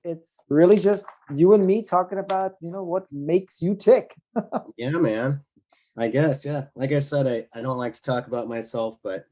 it's really just you and me talking about, what makes you tick. Yeah, man. I guess, yeah. Like I said, I don't like to talk about myself, but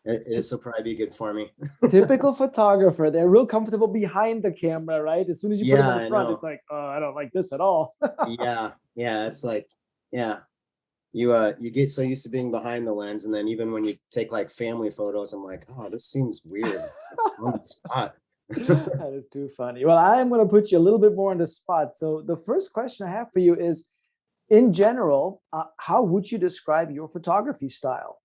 this will probably be good for me. Typical photographer. They're real comfortable behind the camera, right? As soon as you put them Yeah, in the I front, it's know. like, oh, I don't like this at all. Yeah, yeah. It's like, yeah, you get so used to being behind the lens, and then even when you take like family photos, I'm like, oh, this seems weird on the spot. That is too funny. Well, I'm going to put you a little bit more on the spot. So the first question I have for you is, in general, how would you describe your photography style?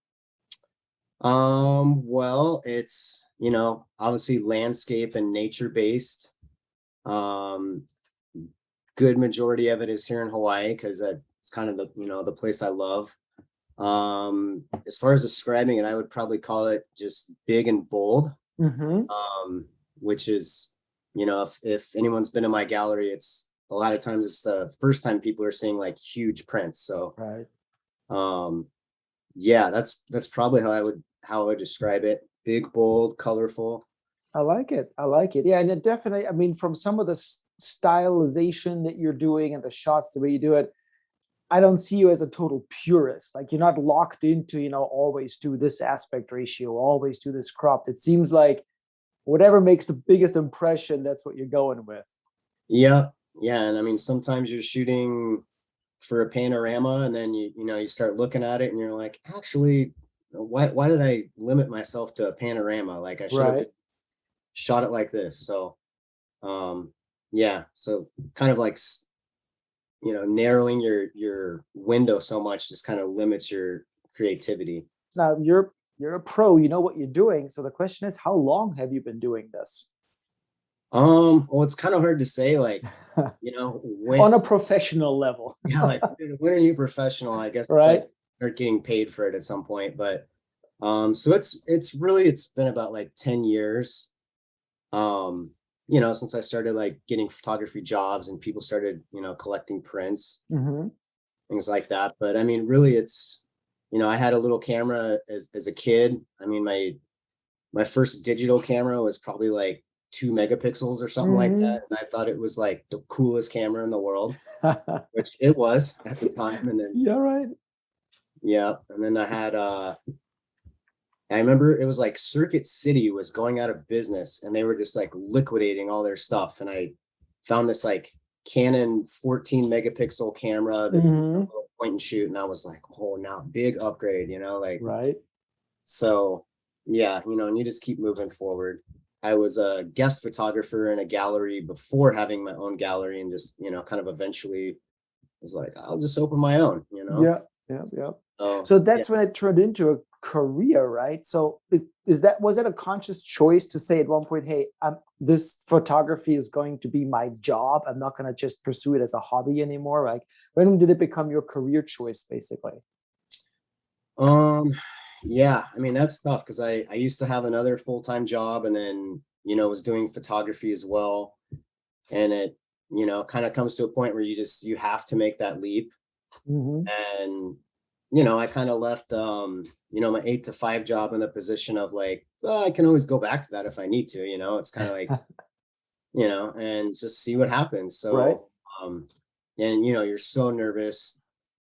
Well, it's, obviously landscape and nature based. Um, Good majority of it is here in Hawaii because it's kind of the place I love. As far as describing it, I would probably call it just big and bold. Mm-hmm. Which is, if anyone's been in my gallery, it's a lot of times it's the first time people are seeing like huge prints. So, Right. um, yeah, that's probably how I would describe it. Big, bold, colorful. I like it. I like it. Yeah, and it definitely, I mean, from some of the stylization that you're doing and the shots, the way you do it, I don't see you as a total purist. Like you're not locked into, always do this aspect ratio, always do this crop. It seems like whatever makes the biggest impression, that's what you're going with. Yeah, yeah, and I mean sometimes you're shooting for a panorama, and then you start looking at it, and you're like, actually, why did I limit myself to a panorama? Like I should have Right. shot it like this. So, yeah, so kind of like narrowing your window so much just kind of limits your creativity. Now you're a pro, you know what you're doing. So the question is, how long have you been doing this? Well, it's kind of hard to say, like, when, On a professional level, yeah, like when are you professional? I guess it's right? like start getting paid for it at some point, but so it's been about like 10 years. Um, since I started like getting photography jobs and people started, collecting prints, Mm-hmm. things like that. But I mean, really it's, I had a little camera as a kid. I mean, my first digital camera was probably like 2 megapixels or something like Mm-hmm. that. And I thought it was like the coolest camera in the world, which it was at the time. And then, Yeah, right. yeah. And then I remember it was like Circuit City was going out of business and they were just like liquidating all their stuff. And I found this like Canon 14 megapixel camera that Mm-hmm. point and shoot. And I was like, oh, now big upgrade, like, Right. so yeah, and you just keep moving forward. I was a guest photographer in a gallery before having my own gallery and just, kind of eventually was like, I'll just open my own. Yeah, yeah, yeah. So So yeah. that's when it turned into a career, right? So was that a conscious choice to say at one point, hey, this photography is going to be my job. I'm not going to just pursue it as a hobby anymore. Like when did it become your career choice, basically? Um, yeah, I mean that's tough because I used to have another full-time job and then, was doing photography as well. And it, kind of comes to a point where you have to make that leap. Mm-hmm. And, I kind of left my 8 to 5 job in the position of like, well, I can always go back to that if I need to, it's kind of like, and just see what happens. Right. So and you're so nervous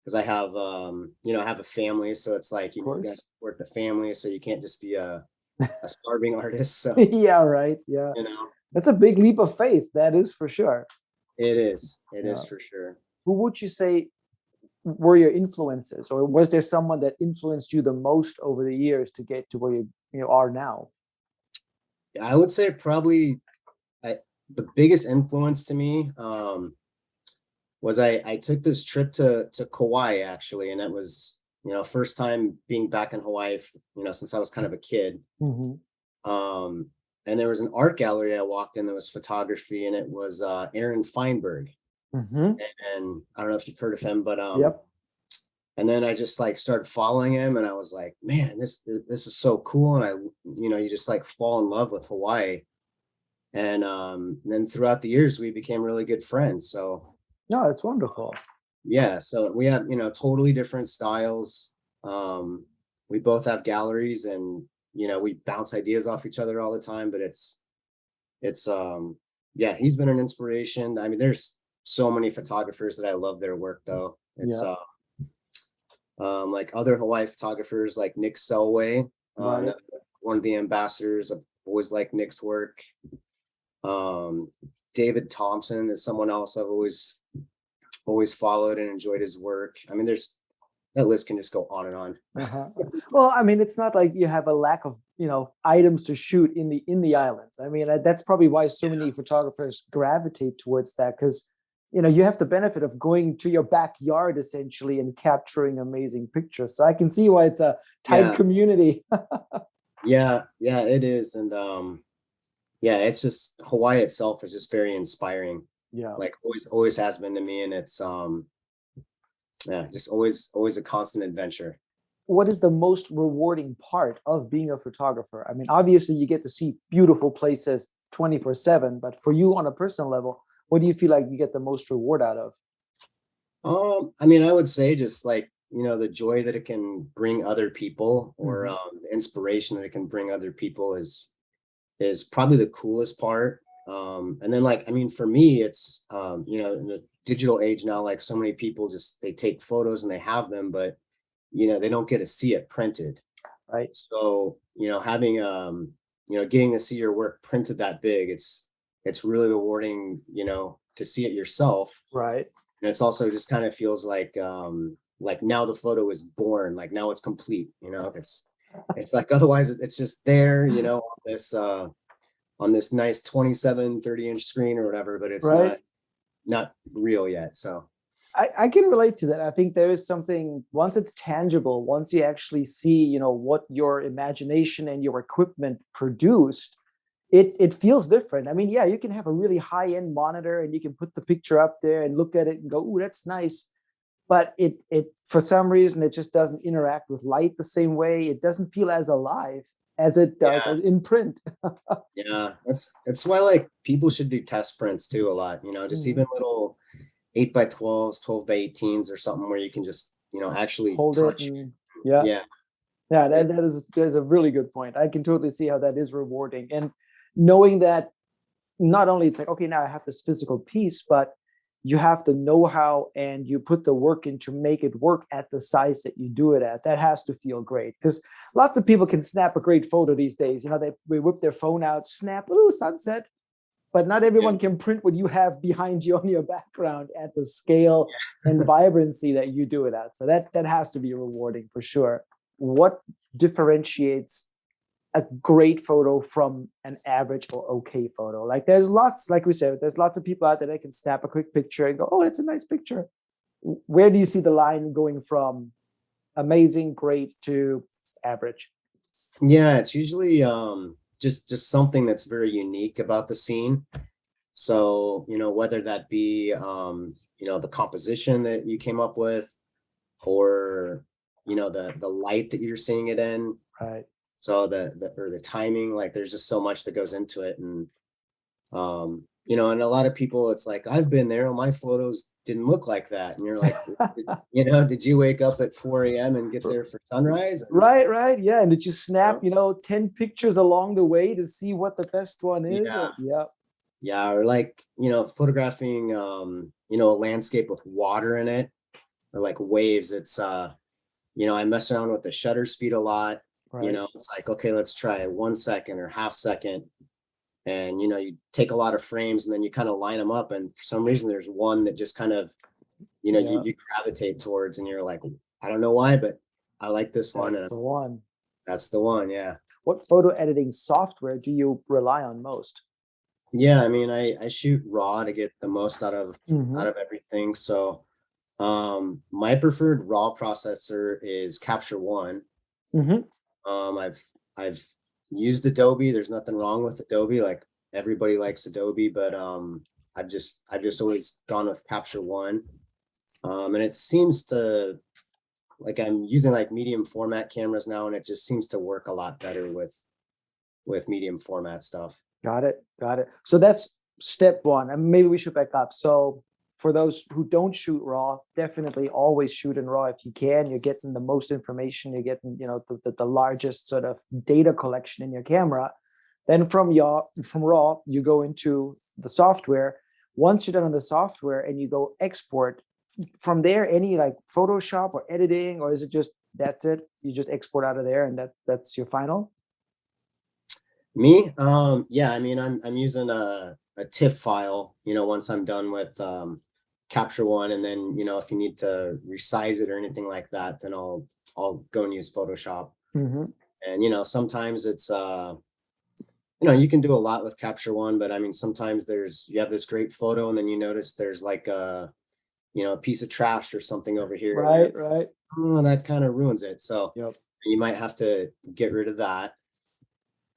because I have a family, so it's like, Of you got to course. support the family, so you can't just be a starving artist. So, Yeah, right. Yeah. you know, That's a big leap of faith. That is for sure. it Yeah. is for sure. Who would you say were your influences, or was there someone that influenced you the most over the years to get to where you are now? I would say probably I, the biggest influence to me was I took this trip to Kauai actually, and it was first time being back in Hawaii, since I was kind of a kid. Mm-hmm. Um, and there was an art gallery I walked in that was photography, and it was Aaron Feinberg, Mm-hmm. and I don't know if you've heard of him, but Yep. and then I just like started following him, and I was like, man, this is so cool, and you just like fall in love with Hawaii, and then throughout the years we became really good friends. So No, it's wonderful. yeah, so we have totally different styles. Um, we both have galleries, and we bounce ideas off each other all the time, but it's yeah, he's been an inspiration. I mean, there's so many photographers that I love their work though. It's Yeah, like other Hawaii photographers like Nick Selway, right. one of the ambassadors. I've always liked Nick's work. Um, David Thompson is someone else I've always followed and enjoyed his work. I mean, there's that list can just go on and on. Uh-huh. Well, I mean, it's not like you have a lack of, items to shoot in the islands. I mean, that's probably why so many photographers gravitate towards that, because you have the benefit of going to your backyard essentially and capturing amazing pictures. So I can see why it's a tight Yeah, community. yeah, it is. And yeah, it's just Hawaii itself is just very inspiring. Yeah. Like always has been to me. And it's yeah, just always a constant adventure. What is the most rewarding part of being a photographer? I mean, obviously you get to see beautiful places 24/7, but for you on a personal level, what do you feel like you get the most reward out of? I mean, I would say just like, the joy that it can bring other people, or Mhm. the inspiration that it can bring other people is probably the coolest part. And then like, I mean, for me, it's in the digital age now, like so many people just they take photos and they have them, but they don't get to see it printed. Right. So, having getting to see your work printed that big, it's really rewarding, to see it yourself. Right. And it's also just kind of feels like now the photo is born, like now it's complete, it's like otherwise it's just there, on this nice 27, 30-inch screen or whatever, but it's Right. not real yet. So I can relate to that. I think there is something, once it's tangible, once you actually see, what your imagination and your equipment produced, it feels different. I mean, yeah, you can have a really high-end monitor and you can put the picture up there and look at it and go, "Ooh, that's nice." But it for some reason it just doesn't interact with light the same way. It doesn't feel as alive as it does yeah, in print. yeah, that's why like people should do test prints too a lot, just Mhm. even little 8x12s, 12x18s or something where you can just, actually Hold it touch. and yeah. Yeah. Yeah, It, that is a really good point. I can totally see how that is rewarding. And knowing that not only it's like, okay, now I have this physical piece, but you have the know-how and you put the work in to make it work at the size that you do it at. That has to feel great, because lots of people can snap a great photo these days. They whip their phone out, snap, ooh, sunset. But not yeah. everyone can print what you have behind you on your background at the scale and vibrancy that you do it at. So that has to be rewarding for sure. What differentiates a great photo from an average or okay photo? Like there's lots, like we said, there's lots of people out there that can snap a quick picture and go, "Oh, it's a nice picture." Where do you see the line going from amazing, great to average? Yeah, it's usually just something that's very unique about the scene. So, whether that be the composition that you came up with, or the light that you're seeing it in. Right. So the timing, like there's just so much that goes into it. And and a lot of people, it's like, I've been there, my photos didn't look like that. And you're like, did you wake up at 4 a.m. and get there for sunrise? And Right, right. Yeah. And did you snap, uh, 10 pictures along the way to see what the best one is? yeah, Yeah. yeah, or like, photographing a landscape with water in it, or like waves. It's I mess around with the shutter speed a lot. Right. It's like, okay, let's try 1 second or half second. And you take a lot of frames and then you kind of line them up. And for some reason there's one that just kind of, Yeah. you gravitate towards, and you're like, I don't know why, but I like this one. That's And the one. that's the one. Yeah. What photo editing software do you rely on most? Yeah. I mean, I shoot raw to get the most Hmm. out of everything. So my preferred raw processor is Capture One. Hmm. I've used Adobe. There's nothing wrong with Adobe. Like everybody likes Adobe, but I've just always gone with Capture One. And it seems to, like, I'm using like medium format cameras now, and it just seems to work a lot better with medium format stuff. Got it. Got it. So that's step one. And maybe we should back up. So for those who don't shoot raw, definitely always shoot in raw if you can. You're getting the most information. You're getting, the largest sort of data collection in your camera. Then from raw, you go into the software. Once you're done on the software and you go export, from there, any like Photoshop or editing, or is it just that's it? You just export out of there and that's your final? Me, yeah, I mean, I'm using a TIFF file, once I'm done with Capture One, and then if you need to resize it or anything like that, then I'll go and use Photoshop. Mm-hmm. And sometimes it's you can do a lot with Capture One, but I mean sometimes you have this great photo and then you notice there's like a piece of trash or something over here. Right, right. Oh, that kind of ruins it. So Yep. you might have to get rid of that.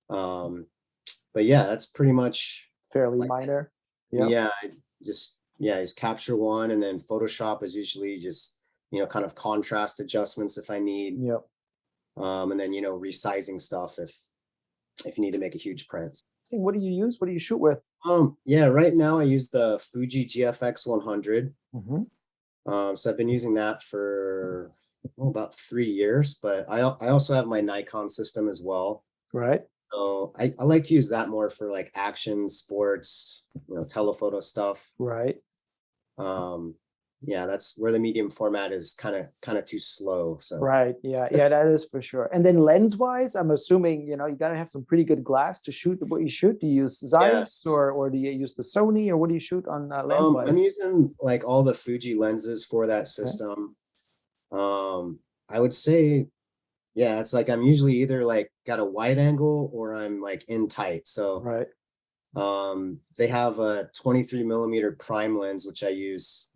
But yeah, that's pretty much Fairly like, minor. Yep. yeah, is Capture One, and then Photoshop is usually just kind of contrast adjustments if I need. Yep. And then resizing stuff if you need to make a huge print. What do you use? What do you shoot with? Yeah, right now I use the Fuji GFX 100. Mm-hmm. So I've been using that for about 3 years, but I also have my Nikon system as well. Right. So I like to use that more for like action, sports, telephoto stuff. Right. Yeah, that's where the medium format is kind of too slow. So Right. Yeah. Yeah, that is for sure. And then lens wise, I'm assuming, you gotta have some pretty good glass to shoot what you shoot. Do you use Zeiss or do you use the Sony, or what do you shoot on lens wise? I'm using like all the Fuji lenses for that system. Okay. I would say, yeah, it's like I'm usually either like got a wide angle or I'm like in tight. So right. They have a 23 millimeter prime lens, which I use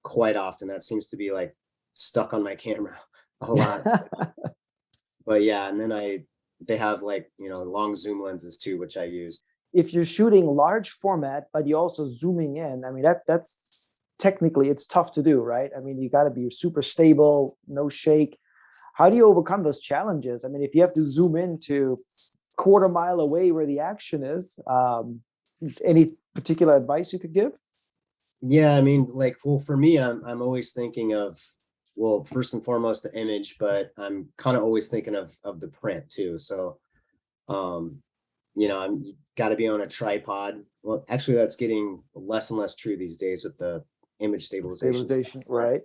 quite often. That seems to be like stuck on my camera a lot. But yeah, and then they have like long zoom lenses too, which I use. If you're shooting large format but you're also zooming in, I mean that's technically it's tough to do, right? I mean, you got to be super stable, no shake. How do you overcome those challenges? I mean, if you have to zoom into quarter mile away where the action is, any particular advice you could give? Yeah, I mean, like, well, for me, I'm always thinking of, well, first and foremost, the image, but I'm kind of always thinking of the print too. So, I'm got to be on a tripod. Well, actually, that's getting less and less true these days with the image stabilization stuff. Right.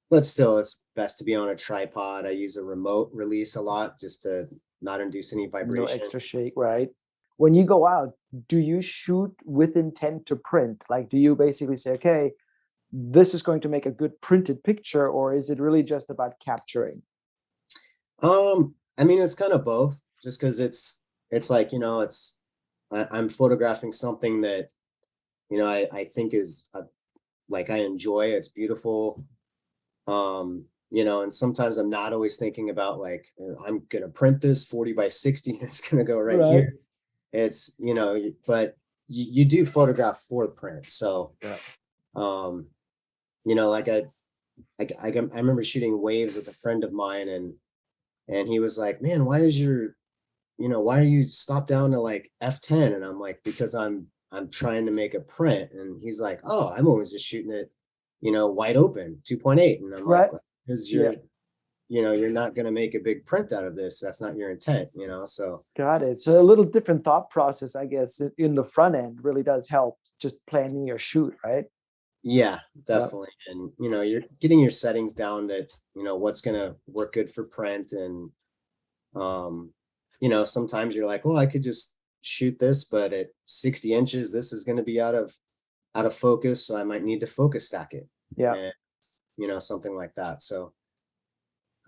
But still, it's best to be on a tripod. I use a remote release a lot just to not induce any vibration. No extra shake, right? When you go out, do you shoot with intent to print? Like, do you basically say, okay, this is going to make a good printed picture, or is it really just about capturing? I mean, it's kind of both, just because it's like, I'm photographing something that, I think is like I enjoy, it's beautiful. And sometimes I'm not always thinking about like, I'm going to print this 40 by 60. It's going to go right here. It's, but you do photograph for print. So, like I remember shooting waves with a friend of mine, and he was like, man, why do you stop down to like F10? And I'm like, because I'm trying to make a print. And he's like, oh, I'm always just shooting it, wide open 2.8. And I'm like, because you're not going to make a big print out of this. That's not your intent, so. Got it. So a little different thought process, I guess, in the front end really does help just planning your shoot, right? Yeah, definitely. Yep. And, you're getting your settings down that, what's going to work good for print. And, sometimes you're like, well, I could just shoot this, but at 60 inches, this is going to be out of focus. So I might need to focus stack it. Yeah. And, something like that. So.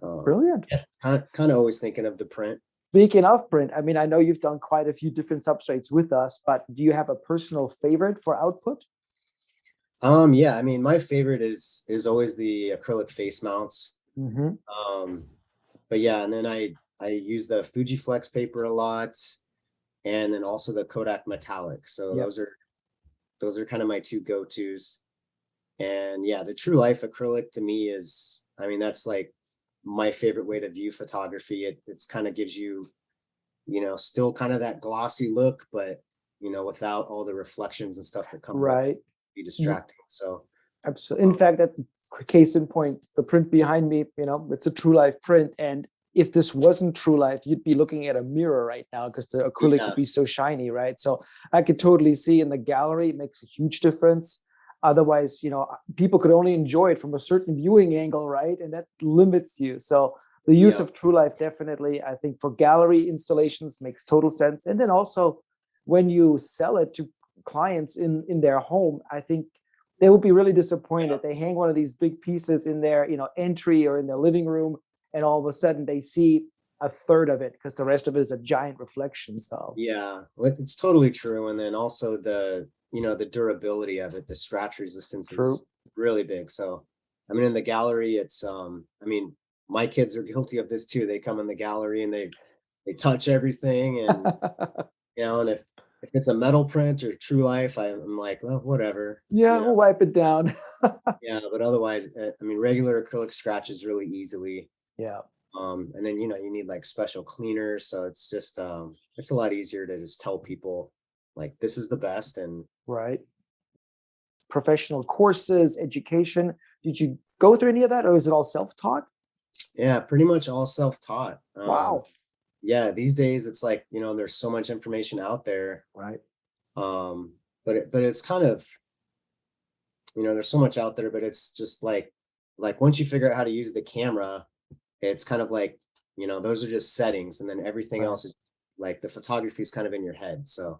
Brilliant. Yeah, kind of always thinking of the print. Speaking of print, I mean, I know you've done quite a few different substrates with us, but do you have a personal favorite for output? Yeah, I mean, my favorite is always the acrylic face mounts. But yeah, and then I use the Fuji Flex paper a lot, and then also the Kodak metallic. So those are kind of my two go-tos. And yeah, the TruLife acrylic to me is, I mean, that's like my favorite way to view photography. It's kind of gives you, still kind of that glossy look, but without all the reflections and stuff that come right. Be distracting. So absolutely. In fact, that case in point, the print behind me, it's a TruLife print, and if this wasn't TruLife, you'd be looking at a mirror right now because the acrylic Yeah. would be so shiny, right? So I could totally see in the gallery, it makes a huge difference. Otherwise, people could only enjoy it from a certain viewing angle, right? And that limits you. So the use Yeah. of TruLife definitely, I think, for gallery installations makes total sense. And then also when you sell it to clients in their home, I think they would be really disappointed. They hang one of these big pieces in their, entry or in their living room, and all of a sudden they see a third of it because the rest of it is a giant reflection. So Yeah, it's totally true. And then also the durability of it, the scratch resistance true. is really big. So, I mean, in the gallery, I mean, my kids are guilty of this too. They come in the gallery and they touch everything, and and if it's a metal print or True Life, I'm like, well, whatever. Yeah, we'll wipe it down. Yeah, but otherwise, I mean, regular acrylic scratches really easily. Yeah. And then you need like special cleaners, so it's just it's a lot easier to just tell people like this is the best. And Right. Professional courses, education. Did you go through any of that, or is it all self-taught? yeah, pretty much all self-taught. Wow. Yeah, these days it's like, there's so much information out there. Right. But it's kind of, there's so much out there, but it's just like once you figure out how to use the camera, it's kind of like, those are just settings, and then everything Right. else is like the photography is kind of in your head. So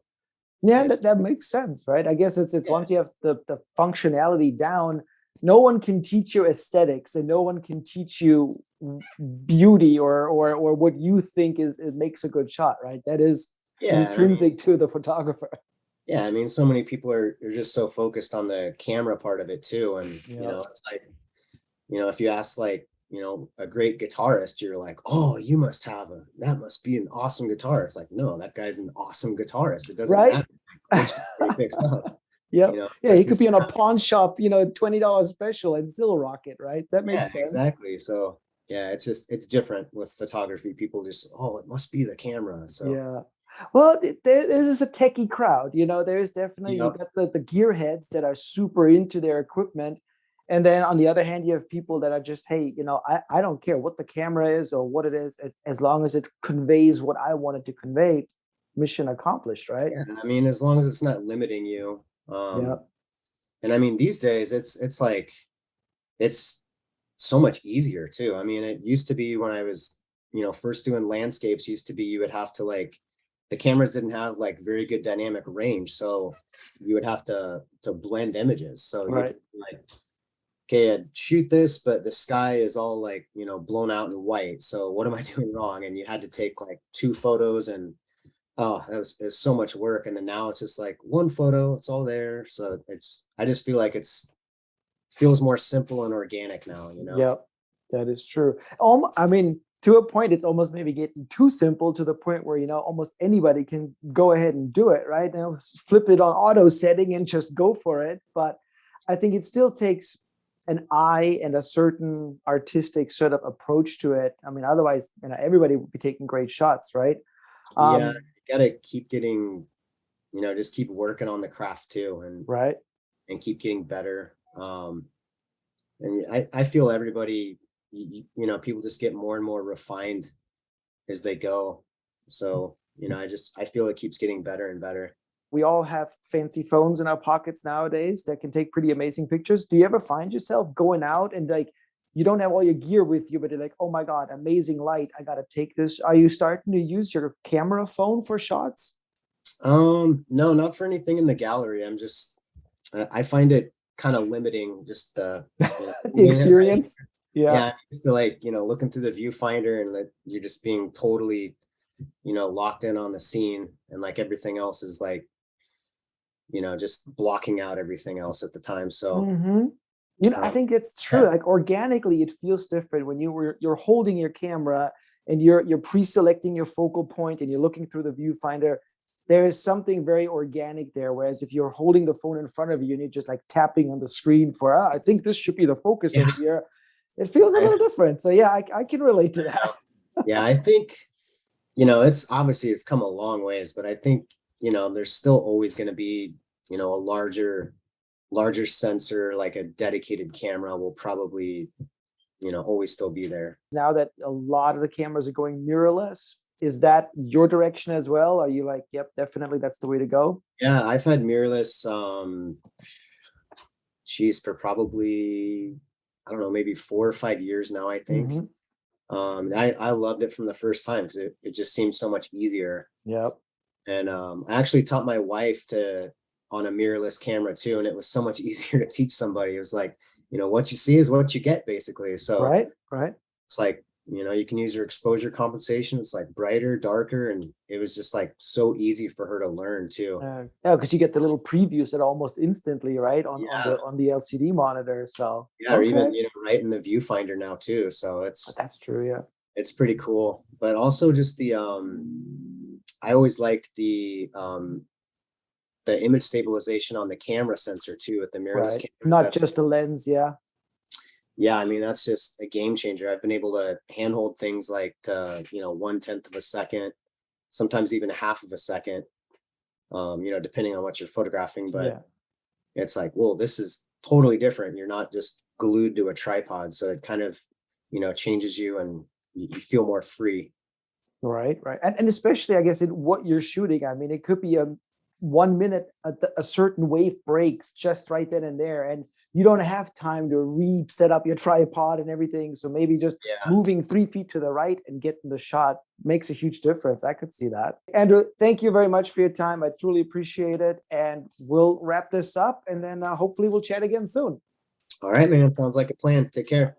Yeah, it's that makes sense, right? I guess it's yeah, once you have the functionality down, no one can teach you aesthetics, and no one can teach you beauty or what you think it makes a good shot, right? That is yeah. And I mean, intrinsic to the photographer. yeah, I mean, so many people are just so focused on the camera part of it too. And, Yeah. it's like, if you ask like, a great guitarist, you're like, oh, that must be an awesome guitarist. Like, no, that guy's an awesome guitarist. It doesn't Right? matter which guitar he picks up, Yep. Yeah, but he could be on a pawn shop, $20 special and still rock it, right? That yeah, makes sense. exactly. So yeah, it's different with photography. People just, oh, it must be the camera. So Yeah. Well, this is a techie crowd. There's definitely, you yep. got the gearheads that are super into their equipment. And then on the other hand, you have people that are just, hey, I don't care what the camera is or what it is, as long as it conveys what I wanted to convey, mission accomplished, right? Yeah, I mean, as long as it's not limiting you. Yeah. And I mean, these days it's like it's so much easier too. I mean, it used to be when I was, first doing landscapes, used to be you would have to like the cameras didn't have like very good dynamic range, so you would have to blend images. So you Right. like, okay, I'd shoot this, but the sky is all like, blown out in white. So what am I doing wrong? And you had to take like 2 photos, and oh, it was so much work. And then now it's just like one photo, it's all there. So I just feel like feels more simple and organic now. Yep, that is true. I mean, to a point, it's almost maybe getting too simple to the point where, almost anybody can go ahead and do it, right? Now flip it on auto setting and just go for it. But I think it still takes an eye and a certain artistic sort of approach to it. I mean, otherwise, everybody would be taking great shots, right? Yeah, Um, you gotta keep getting, just keep working on the craft too, right. and keep getting better. And I feel everybody, people just get more and more refined as they go. So, I feel it keeps getting better and better. We all have fancy phones in our pockets nowadays that can take pretty amazing pictures. Do you ever find yourself going out and like you don't have all your gear with you, but you're like, oh my God, amazing light. I got to take this. Are you starting to use your camera phone for shots? No, not for anything in the gallery. I find it kind of limiting, just The experience? Yeah. yeah, just to like, looking through the viewfinder and that you're just being totally, locked in on the scene, and like everything else is like, just blocking out everything else at the time. So, Mhm. I think it's true. yeah, Like organically, it feels different when you're holding your camera and you're pre-selecting your focal point and you're looking through the viewfinder. There is something very organic there. Whereas if you're holding the phone in front of you and you're just like tapping on the screen for, I think this should be the focus over yeah, here, it feels a I, little different. So yeah, I can relate to that. yeah, I think, it's obviously it's come a long ways, but I think, there's still always going to be, a larger sensor, like a dedicated camera will probably, always still be there. Now that a lot of the cameras are going mirrorless, is that your direction as well? Are you like, yep, definitely that's the way to go? Yeah, I've had mirrorless, for probably, I don't know, maybe 4 or 5 years now, I think. Mhm. I loved it from the first time because it just seemed so much easier. Yep. And I actually taught my wife on a mirrorless camera too, and it was so much easier to teach somebody. It was like, what you see is what you get, basically. So Right, right. it's like, you can use your exposure compensation. It's like brighter, darker, and it was just like so easy for her to learn too. Yeah, because you get the little previews that almost instantly, right, on Yeah, the LCD monitor. So yeah, or okay, even right in the viewfinder now too. So that's true. Yeah. it's pretty cool. But also just I always liked the image stabilization on the camera sensor too with the mirrorless Right. cameras. Not just the lens. Yeah. Yeah, I mean, that's just a game changer. I've been able to handhold things like 1/10 of a second, sometimes even half of a second, depending on what you're photographing. But Yeah. it's like, whoa, this is totally different. You're not just glued to a tripod. So it kind of, changes you, and you feel more free. Right, right. And especially, I guess, in what you're shooting. I mean, it could be a 1 minute, a certain wave breaks just right then and there, and you don't have time to reset up your tripod and everything. So maybe just Yeah. moving 3 feet to the right and getting the shot makes a huge difference. I could see that. Andrew, thank you very much for your time. I truly appreciate it. And we'll wrap this up, and then hopefully we'll chat again soon. All right, man. Sounds like a plan. Take care.